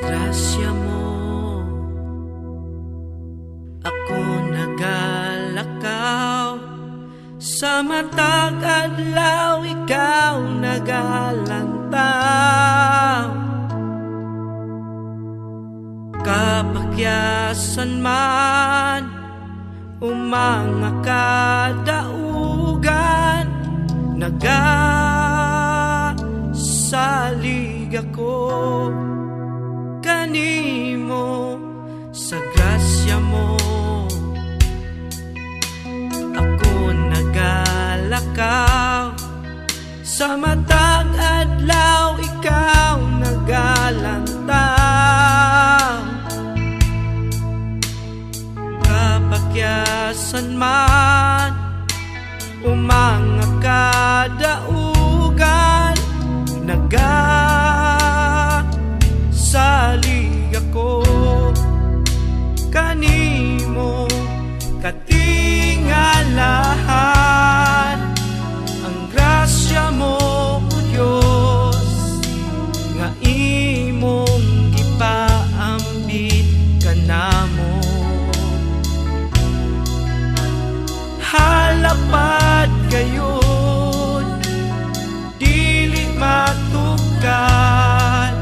grasya mo ako nagalakaw, sa matag adlaw ikaw nagalantaw. Kapakyasan man umanga kadaugan, nagasalig ako kanimo sa grasya mo. Ako nagalakaw, sa matag adlaw ikaw nagalantaw. Kapakyasan man umanga kadaugan, nagasalig ako kanimo katingalahan. Ang grasya mo, O Diyos, nga imong gipaambit kanamo. Halapad kayon, dili matukan,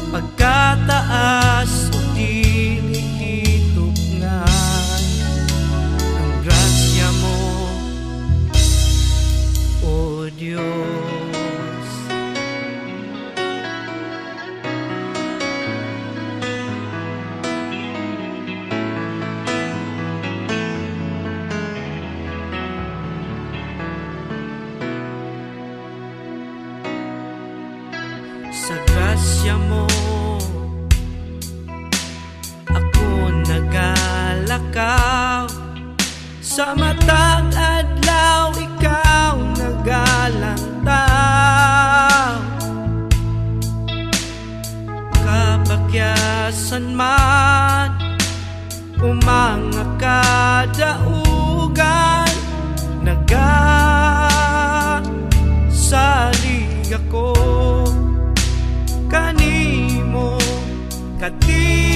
pagkataas o dili hitugnan. Ang grasya mo, O Diyos. Sa grasya mo ako nagalakaw, sa matag adlaw ikaw nagalantaw. Kapakyasan man umanga kadaugan, nagasalig ako kanimo katingalahan.